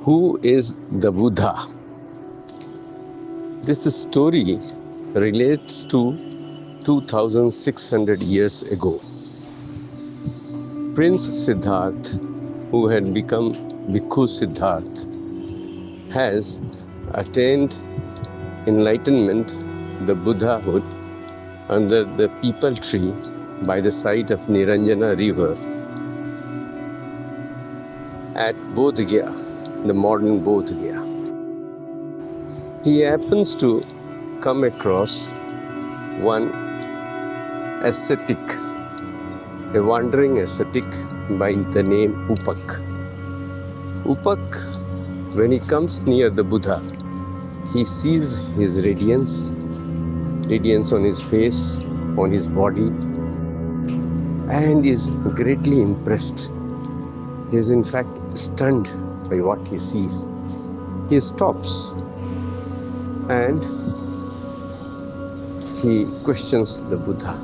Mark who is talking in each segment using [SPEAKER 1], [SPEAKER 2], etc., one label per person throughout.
[SPEAKER 1] Who is the Buddha? This story relates to 2600 years ago. Prince Siddharth, who had become Bhikkhu Siddharth, has attained enlightenment, the Buddhahood, under the peepal tree by the side of Niranjana river at Bodh Gaya, the modern Bodh Gaya. He happens to come across one ascetic, a wandering ascetic by the name Upak. Upak, when he comes near the Buddha, he sees his radiance on his face, on his body, and is greatly impressed. He is in fact stunned by what he sees. He stops and he questions the Buddha.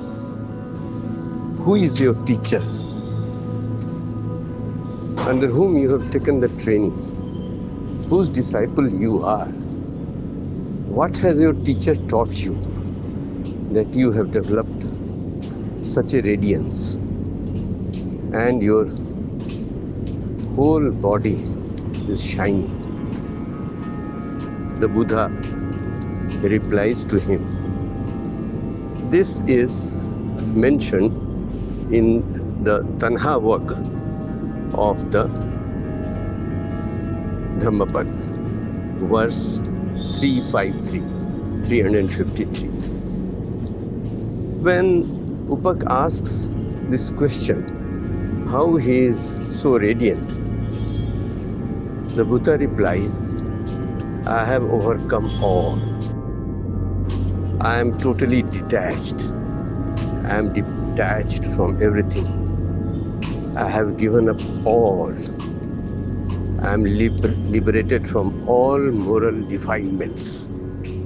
[SPEAKER 1] Who is your teacher? Under whom you have taken the training? Whose disciple you are? What has your teacher taught you that you have developed such a radiance and your whole body is shining? The Buddha replies to him. This is mentioned in the Tanha Vag of the Dhammapad, verse 353. When Upak asks this question, how he is so radiant, the Buddha replies, I have overcome all. I am totally detached. I am detached from everything. I have given up all. I am liberated from all moral defilements.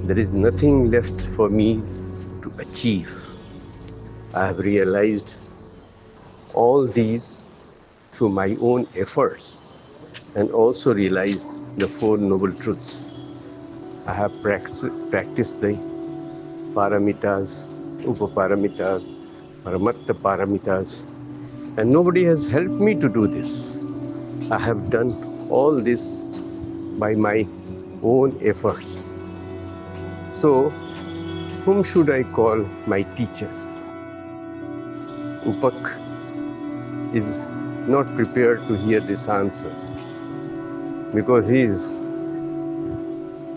[SPEAKER 1] There is nothing left for me to achieve. I have realized all these through my own efforts and also realized the Four Noble Truths. I have practiced the paramitas, upaparamitas, paramatta paramitas, and nobody has helped me to do this. I have done all this by my own efforts. So, whom should I call my teacher? Upak is not prepared to hear this answer because he is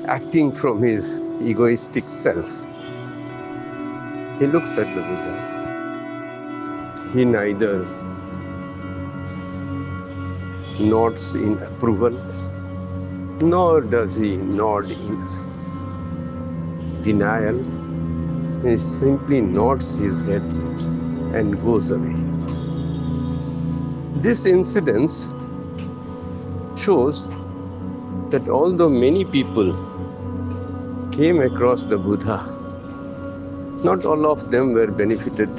[SPEAKER 1] acting from his egoistic self. He looks at the Buddha. He neither nods in approval, nor does he nod in denial. He simply nods his head and goes away. This incident shows that although many people came across the Buddha, not all of them were benefited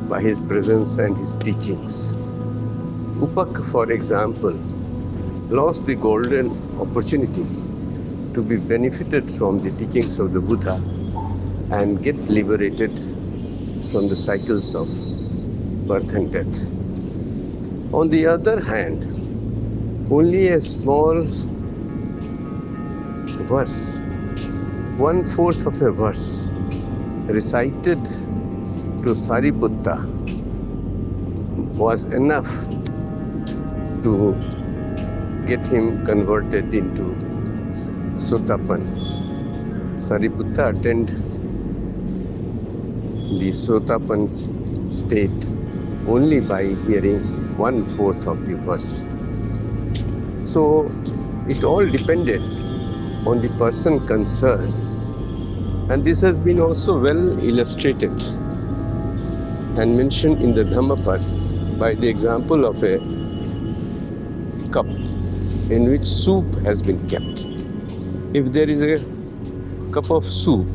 [SPEAKER 1] by his presence and his teachings. Upak, for example, lost the golden opportunity to be benefited from the teachings of the Buddha and get liberated from the cycles of birth and death. On the other hand, only a small verse, 1/4 of a verse, recited to Sariputta was enough to get him converted into Sotapan. Sariputta attained the Sotapan state only by hearing 1/4 of the verse. So it all depended on the person concerned, and this has been also well illustrated and mentioned in the Dhammapad by the example of a cup in which soup has been kept. If there is a cup of soup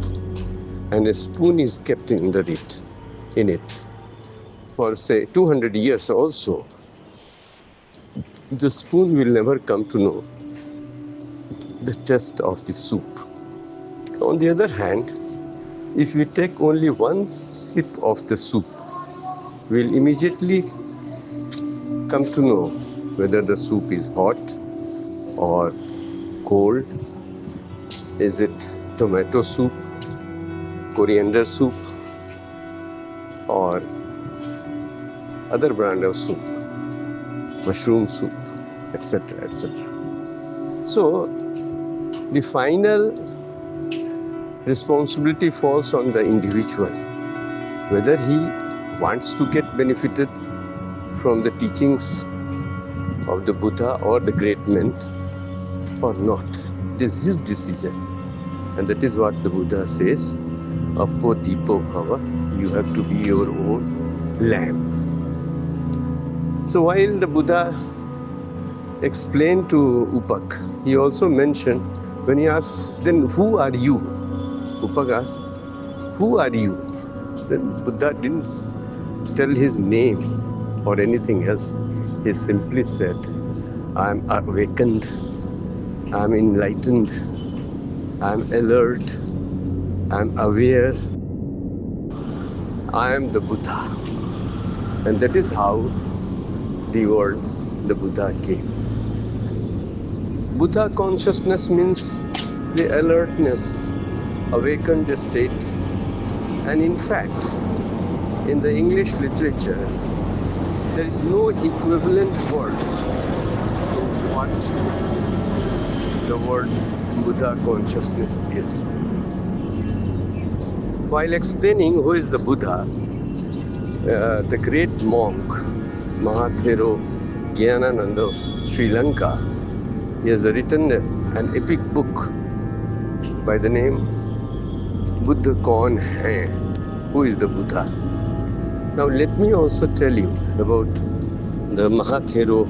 [SPEAKER 1] and a spoon is kept in it for say 200 years also, the spoon will never come to know the taste of the soup. On the other hand, if we take only one sip of the soup, we'll immediately come to know whether the soup is hot or cold. Is it tomato soup, coriander soup, or other brand of soup, mushroom soup, etc., etc. So the final responsibility falls on the individual, whether he wants to get benefited from the teachings of the Buddha or the great men or not. It is his decision. And that is what the Buddha says, Appo Deepo Bhava, you have to be your own lamp. So while the Buddha explained to Upak, he also mentioned, when he asked, then who are you? Upak asked, who are you? Then Buddha didn't tell his name or anything else. He simply said, I am awakened, I am enlightened, I am alert, I am aware, I am the Buddha. And that is how the word, the Buddha came. Buddha consciousness means the alertness, awakened state. And in fact, in the English literature, there is no equivalent word to what the word Buddha consciousness is. While explaining who is the Buddha, the great monk Mahathero Gyanananda of Sri Lanka, he has written an epic book by the name Buddha Kaun Hai? Who is the Buddha? Now let me also tell you about the Mahathero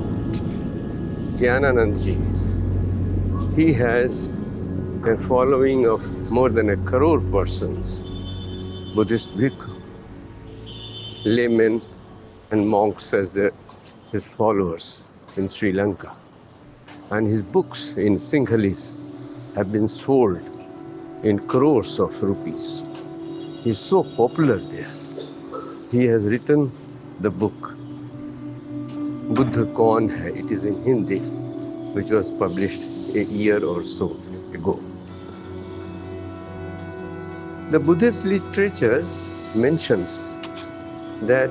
[SPEAKER 1] Gyanananda ji. He has a following of more than 1 crore persons, Buddhist bhikkhu, laymen and monks as his followers in Sri Lanka. And his books in Sinhalese have been sold in crores of rupees. He is so popular there. He has written the book Buddha Kaun Hai? It is in Hindi, which was published a year or so ago. The Buddhist literature mentions that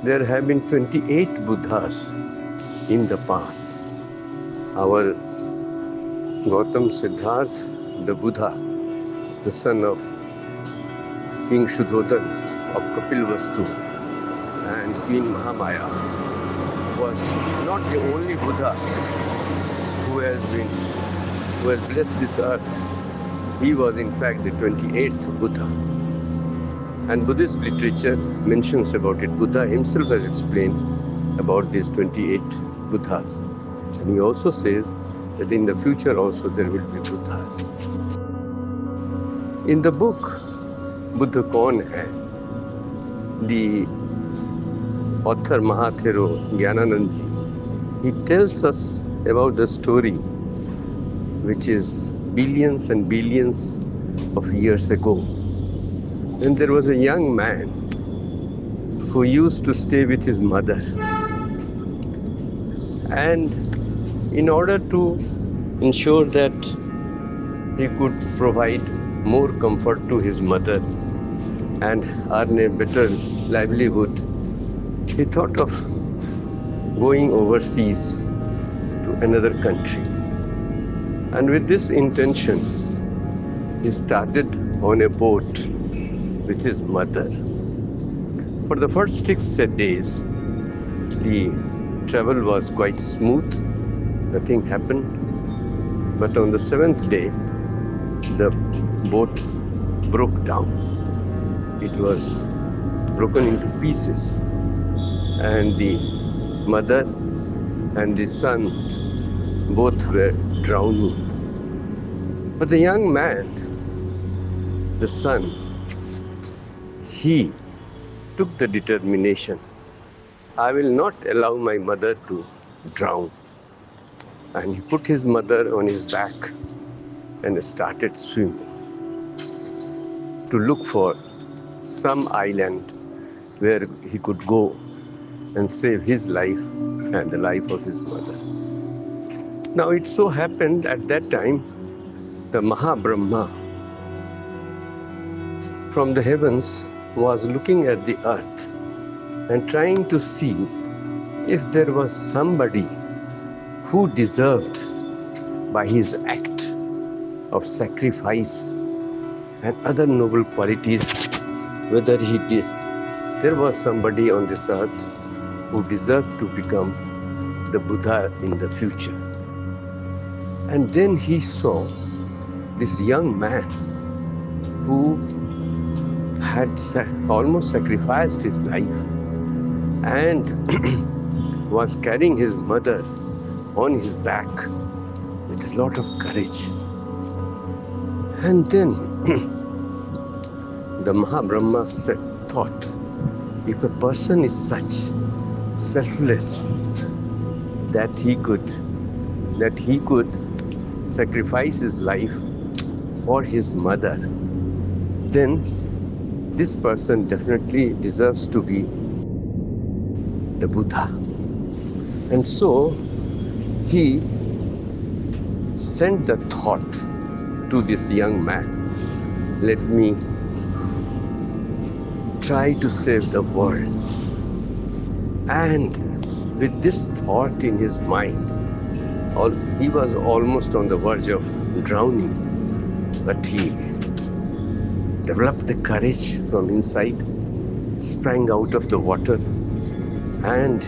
[SPEAKER 1] there have been 28 Buddhas in the past. Our Gautam Siddhartha, the Buddha, the son of King Shuddhodhan of Kapilvastu and Queen Mahamaya, was not the only Buddha who has blessed this earth. He was in fact the 28th Buddha. And Buddhist literature mentions about it. Buddha himself has explained about these 28 Buddhas. And he also says that in the future also there will be Buddhas. In the book Buddha Kaun Hai? The author Mahathero Gyanananda ji, he tells us about the story which is billions and billions of years ago. When there was a young man who used to stay with his mother. And in order to ensure that he could provide more comfort to his mother and earn a better livelihood, he thought of going overseas to another country. And with this intention, he started on a boat with his mother. For the first 6 days, the travel was quite smooth, nothing happened. But on the 7th day, the boat broke down. It was broken into pieces, and the mother and the son both were drowning. But the young man, the son, he took the determination, I will not allow my mother to drown. and he put his mother on his back and started swimming to look for some island where he could go and save his life and the life of his mother. Now it so happened at that time the Mahabrahma from the heavens was looking at the earth and trying to see if there was somebody who deserved by his act of sacrifice and other noble qualities, whether he did, there was somebody on this earth who deserved to become the Buddha in the future. And then he saw this young man who had almost sacrificed his life and was carrying his mother on his back with a lot of courage. And then the Mahabrahma thought, if a person is such selfless that he could sacrifice his life for his mother, then this person definitely deserves to be the Buddha. And so he sent the thought to this young man, let me try to save the world. And with this thought in his mind, he was almost on the verge of drowning, but he developed the courage from inside, sprang out of the water, and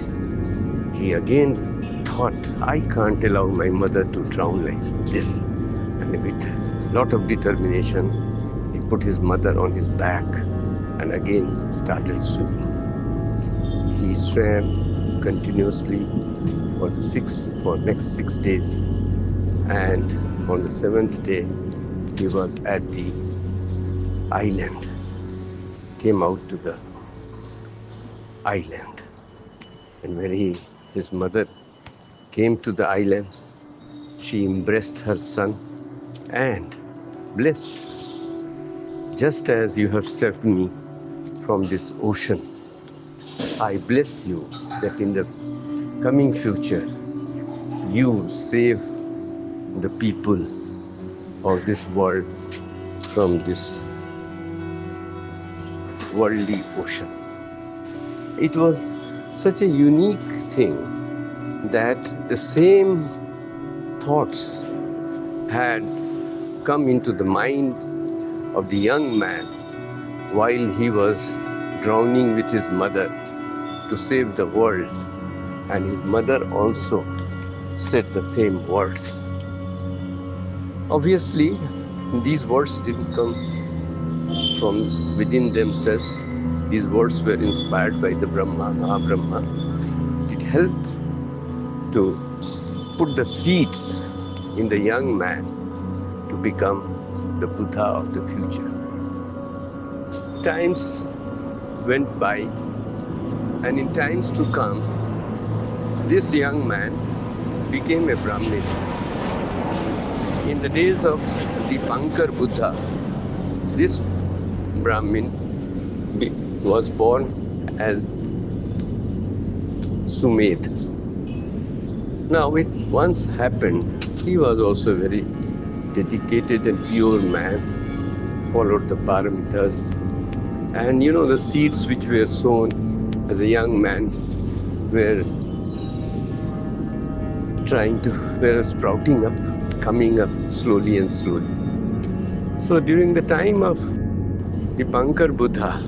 [SPEAKER 1] he again thought, I can't allow my mother to drown like this. And with a lot of determination, he put his mother on his back and again started swimming. He swam continuously for next 6 days, and on the 7th day he was at the island, came out to the island, and when his mother came to the island, she embraced her son and blessed, just as you have saved me from this ocean, I bless you that in the coming future you save the people of this world from this worldly ocean. It was such a unique thing that the same thoughts had come into the mind of the young man while he was drowning with his mother to save the world, and his mother also said the same words. Obviously, these words didn't come from within themselves. These words were inspired by the Mahabrahma. It helped to put the seeds in the young man to become the Buddha of the future. Times went by, and in times to come, this young man became a Brahmin. In the days of the Buddha, this Brahmin was born as Sumid. Now it once happened, he was also a very dedicated and pure man, followed the paramitas, and the seeds which were sown as a young man were sprouting up, coming up slowly and slowly. So during the time of the Buddha,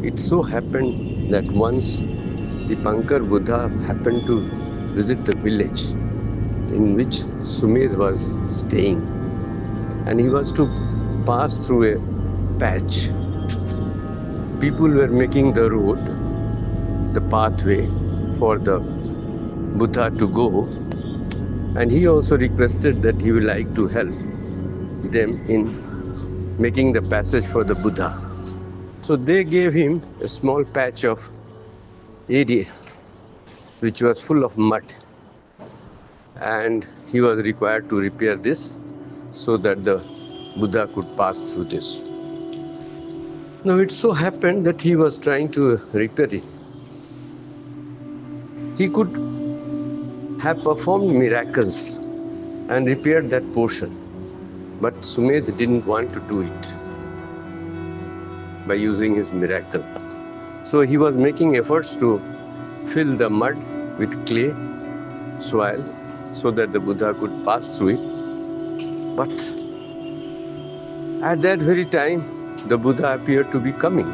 [SPEAKER 1] it so happened that once the Buddha happened to visit the village in which Sumid was staying, and he was to pass through a patch. People were making the road, the pathway for the Buddha to go, and he also requested that he would like to help them in making the passage for the Buddha. So they gave him a small patch of area which was full of mud. and he was required to repair this so that the Buddha could pass through this. Now it so happened that he was trying to repair it. He could have performed miracles and repaired that portion, but Sumit didn't want to do it by using his miracle. So he was making efforts to fill the mud with clay, soil, so that the Buddha could pass through it. But at that very time, the Buddha appeared to be coming,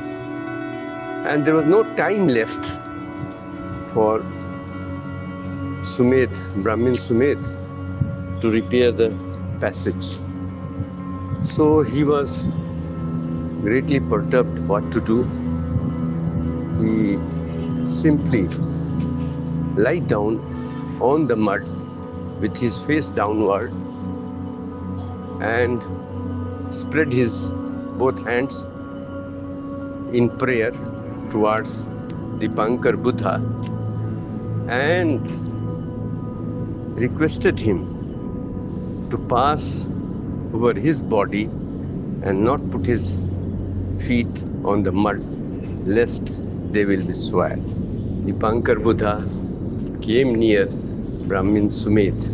[SPEAKER 1] and there was no time left for Sumit, Brahmin Sumit, to repair the passage. So he was greatly perturbed what to do. He simply lied down on the mud with his face downward and spread his both hands in prayer towards the Pankar Buddha and requested him to pass over his body and not put his feet on the mud, lest they will be soiled. The Pankar Buddha came near Brahmin Sumit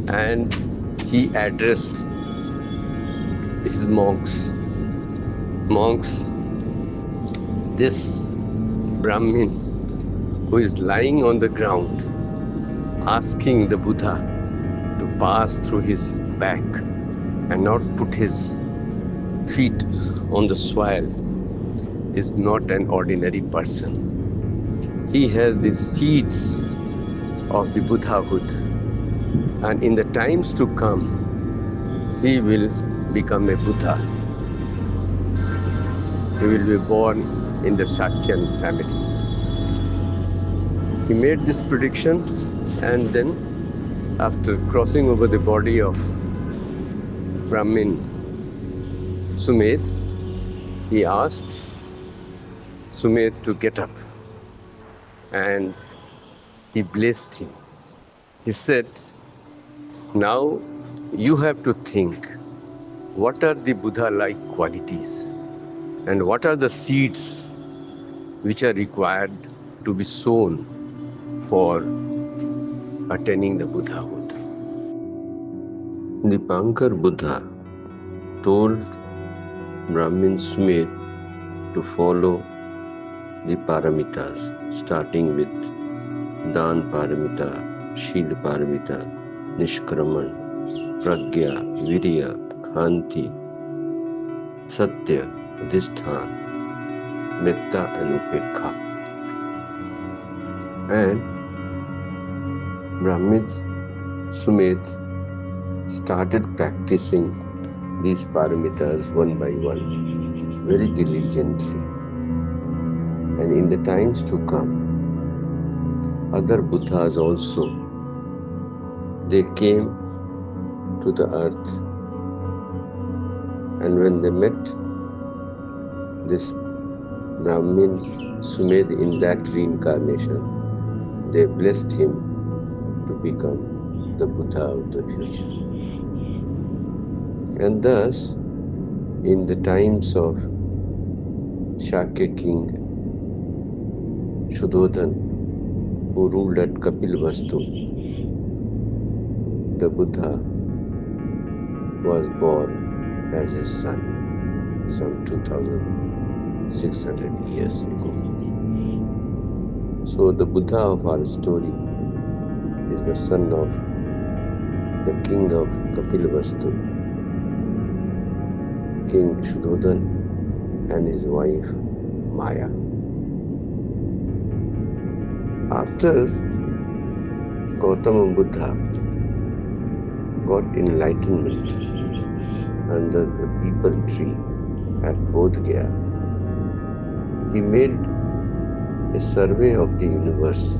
[SPEAKER 1] and he addressed his monks. Monks, this Brahmin who is lying on the ground asking the Buddha to pass through his back and not put his feet on the soil is not an ordinary person. He has the seeds of the Buddhahood, and in the times to come, he will become a Buddha. He will be born in the Shakyan family. He made this prediction, and then after crossing over the body of Brahmin Sumit, he asked Sumit to get up and he blessed him. He said, now you have to think, what are the Buddha-like qualities and what are the seeds which are required to be sown for attaining the Buddhahood. The Pankar Buddha told Brahmin Sumit to follow the paramitas, starting with Dan Paramita, Shil Paramita, Nishkraman, Pragya, Virya, Khanti, Satya, Adhisthana, Metta and Upekha. And Brahmin Sumit started practicing these paramitas one by one, very diligently. And in the times to come, other Buddhas also, they came to the earth, and when they met this Brahmin Sumit in that reincarnation, they blessed him to become the Buddha of the future. And thus, in the times of Shakya king Shuddhodhan, who ruled at Kapilvastu, the Buddha was born as his son some 2600 years ago. So the Buddha of our story is the son of the king of Kapilvastu, King Shuddhodhan, and his wife Maya. After Gautam Buddha got enlightenment under the peepal tree at Bodh Gaya, he made a survey of the universe.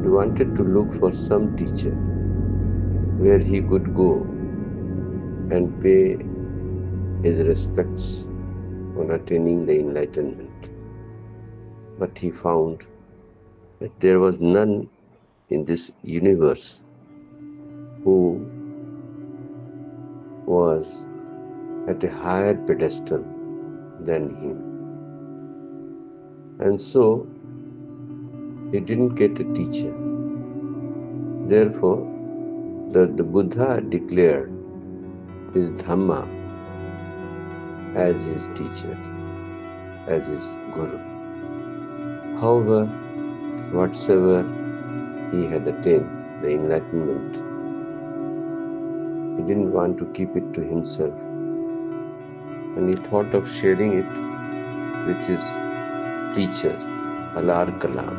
[SPEAKER 1] He wanted to look for some teacher where he could go and pay his respects on attaining the enlightenment. But he found that there was none in this universe who was at a higher pedestal than him. And so he didn't get a teacher. Therefore, the Buddha declared his Dhamma as his teacher, as his guru. However, whatsoever he had attained, the enlightenment, he didn't want to keep it to himself, and he thought of sharing it with his teacher, Alar Kalam.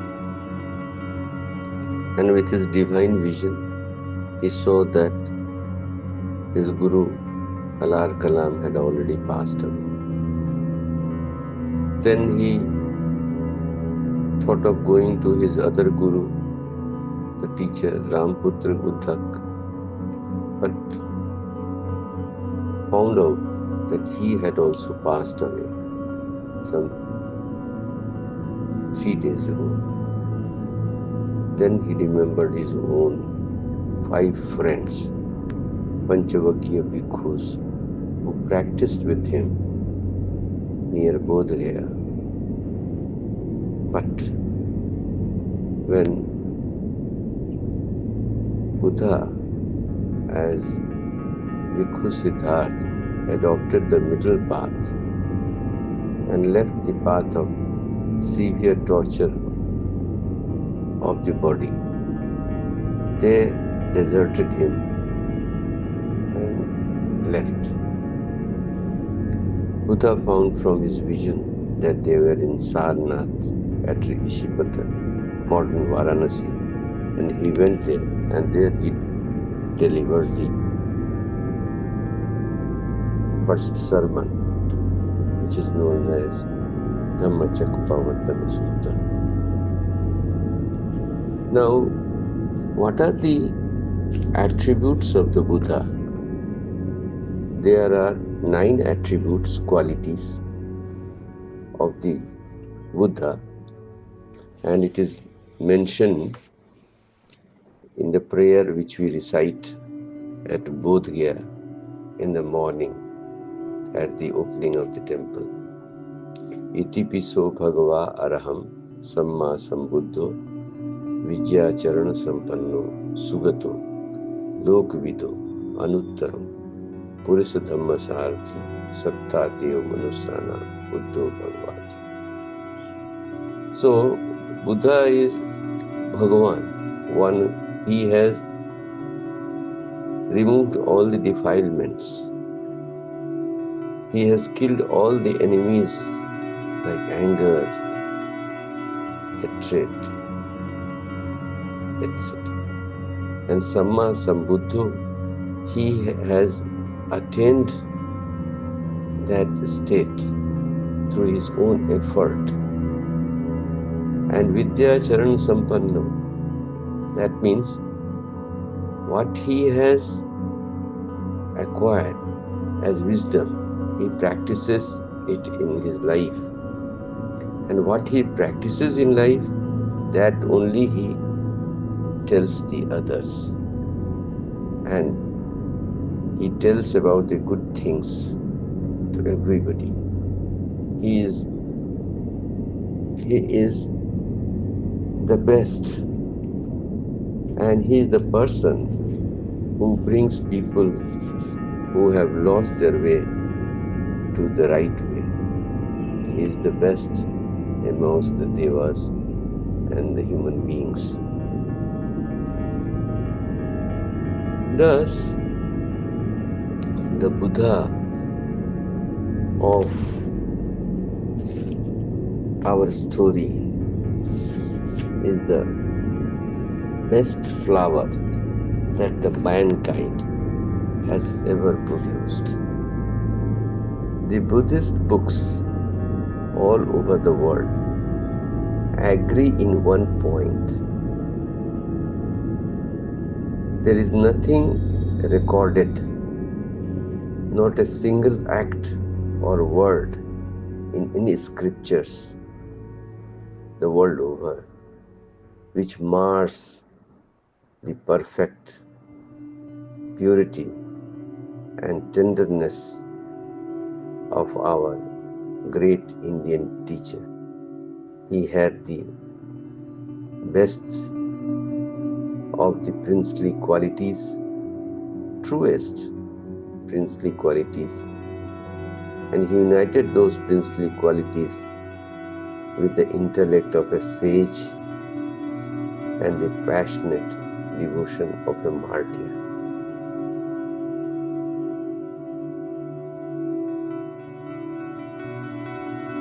[SPEAKER 1] And with his divine vision, he saw that his guru, Alar Kalam, had already passed away. Then he thought of going to his other guru, the teacher, Ramputra Upak, but found out that he had also passed away some 3 days ago. Then he remembered his own 5 friends, Panchavakya bhikkhus, who practiced with him near Bodh Gaya. But when Buddha, as Bhikkhu Siddhartha, adopted the middle path and left the path of severe torture of the body, they deserted him and left. Buddha found from his vision that they were in Sarnath at Hrishikesh, modern Varanasi, and he went there, and there he delivered the first sermon, which is known as Dhammacakkappavattana Sutta. Now, what are the attributes of the Buddha? There are 9 attributes, qualities of the Buddha, and it is mentioned in the prayer which we recite at Bodh Gaya in the morning at the opening of the temple. Iti piso bhagava araham samma sambuddho vijya charana sampanno sugato lokvido anuttaram purisa dhamma sarthi sattateo manusana buddho bhagavati. So Buddha is Bhagavan, one. He has removed all the defilements. He has killed all the enemies like anger, hatred, etc. And Samma Sambuddho, he has attained that state through his own effort. And Vidya Charan Sampanno, that means what he has acquired as wisdom, he practices it in his life. And what he practices in life, that only he tells the others. And he tells about the good things to everybody. He is the best, and he is the person who brings people who have lost their way to the right way. He is the best amongst the devas and the human beings. Thus, the Buddha of our story is the best flower that the mankind has ever produced. The Buddhist books all over the world agree in one point. There is nothing recorded, not a single act or word in any scriptures the world over which mars the perfect purity and tenderness of our great Indian teacher. He had the best of the princely qualities, truest princely qualities, and he united those princely qualities with the intellect of a sage and the passionate devotion of a martyr.